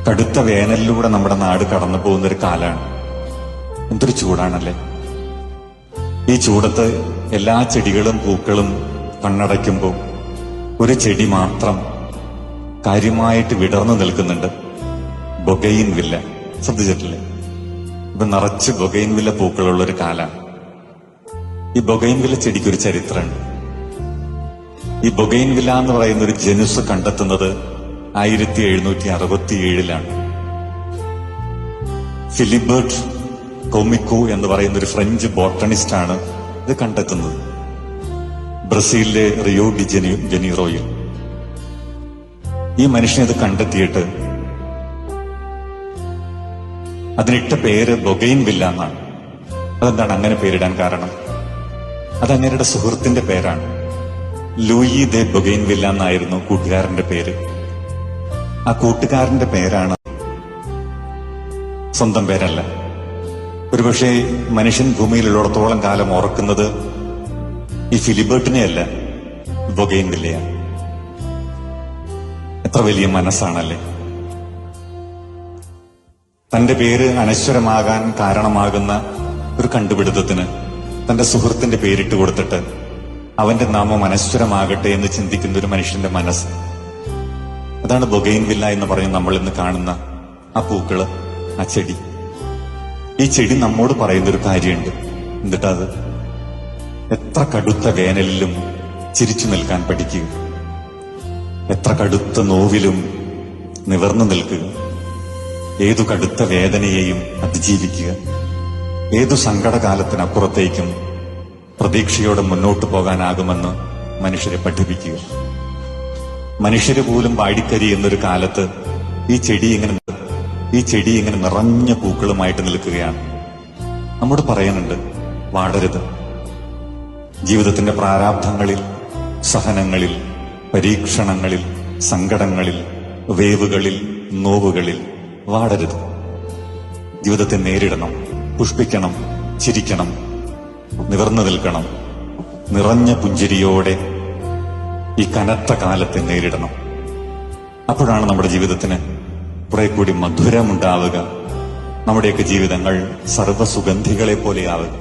കടുത്ത വേനലിലൂടെ നമ്മുടെ നാട് കടന്നു പോകുന്നൊരു കാലാണ്. എന്തൊരു ചൂടാണല്ലേ! ഈ ചൂടത്ത് എല്ലാ ചെടികളും പൂക്കളും കണ്ണടയ്ക്കുമ്പോൾ ഒരു ചെടി മാത്രം കാര്യമായിട്ട് വിടർന്നു നിൽക്കുന്നുണ്ട്. ബൊഗെയിൻവില്ല. ശ്രദ്ധിച്ചിട്ടില്ലേ? ഇപ്പൊ നിറച്ച് ബൊഗെയിൻവില്ല പൂക്കളുള്ളൊരു കാലാണ്. ഈ ബൊഗെയിൻവില്ല ചെടിക്കൊരു ചരിത്രമുണ്ട്. ഈ ബൊഗെയിൻവില്ല എന്ന് പറയുന്ന ഒരു ജനുസ് കണ്ടെത്തുന്നത് 1767 ഫിലിബർട്ട് കൊമിക്കോ എന്ന് പറയുന്ന ഒരു ഫ്രഞ്ച് ബോട്ടണിസ്റ്റ് ആണ് ഇത് കണ്ടെത്തുന്നത്, ബ്രസീലിലെ റിയോ ഡി ജനീറോയിൽ. ഈ മനുഷ്യൻ ഇത് കണ്ടെത്തിയിട്ട് അതിനിട്ട പേര് ബൊഗെയിൻവില്ല എന്നാണ്. അതെന്താണ് അങ്ങനെ പേരിടാൻ കാരണം? അത് അങ്ങേരുടെ സുഹൃത്തിന്റെ പേരാണ്. ലൂയി ദെ ബൊഗെയിൻവില്ല എന്നായിരുന്നു കൂട്ടുകാരന്റെ പേര്. ആ കൂട്ടുകാരന്റെ പേരാണ്, സ്വന്തം പേരല്ല. ഒരുപക്ഷെ മനുഷ്യൻ ഭൂമിയിലുള്ളിടത്തോളം കാലം ഓർക്കുന്നത് ഈ ഫിലിബർട്ടിനെയല്ല, ബൊഗെയിൻവില്ലയാണ്. എത്ര വലിയ മനസ്സാണല്ലേ! തന്റെ പേര് അനശ്വരമാകാൻ കാരണമാകുന്ന ഒരു കണ്ടുപിടുത്തത്തിന് തന്റെ സുഹൃത്തിന്റെ പേരിട്ട് കൊടുത്തിട്ട് അവന്റെ നാമം അനശ്വരമാകട്ടെ എന്ന് ചിന്തിക്കുന്ന ഒരു മനുഷ്യന്റെ മനസ്സ്. അതാണ് ബൊഗെയിൻവില്ല എന്ന് പറഞ്ഞ് നമ്മൾ ഇന്ന് കാണുന്ന ആ പൂക്കള്, ആ ചെടി. ഈ ചെടി നമ്മോട് പറയുന്നൊരു കാര്യമുണ്ട്. എന്നിട്ടത് എത്ര കടുത്ത വേനലിലും ചിരിച്ചു നിൽക്കാൻ പഠിക്കുക, എത്ര കടുത്ത നോവിലും നിവർന്നു നിൽക്കുക, ഏതു കടുത്ത വേദനയെയും അതിജീവിക്കുക, ഏതു സങ്കടകാലത്തിനപ്പുറത്തേക്കും പ്രതീക്ഷയോടെ മുന്നോട്ടു പോകാനാകുമെന്ന് മനുഷ്യരെ പഠിപ്പിക്കുക. മനുഷ്യര് പോലും വാടിക്കരിയുന്നൊരു കാലത്ത് ഈ ചെടി ഇങ്ങനെ നിറഞ്ഞ പൂക്കളുമായിട്ട് നിൽക്കുകയാണ്. നമ്മോട് പറയുന്നുണ്ട്, വാടരുത്. ജീവിതത്തിന്റെ പ്രാരാബ്ധങ്ങളിൽ, സഹനങ്ങളിൽ, പരീക്ഷണങ്ങളിൽ, സങ്കടങ്ങളിൽ, വേവുകളിൽ, നോവുകളിൽ വാടരുത്. ജീവിതത്തെ നേരിടണം, പുഷ്പിക്കണം, ചിരിക്കണം, നിവർന്നു നിൽക്കണം. നിറഞ്ഞ പുഞ്ചിരിയോടെ ഈ കനത്ത കാലത്തെ നേരിടണം. അപ്പോഴാണ് നമ്മുടെ ജീവിതത്തിന് കുറെ കൂടി മധുരമുണ്ടാവുക. നമ്മുടെയൊക്കെ ജീവിതങ്ങൾ സർവ്വസുഗന്ധികളെ പോലെയാവുക.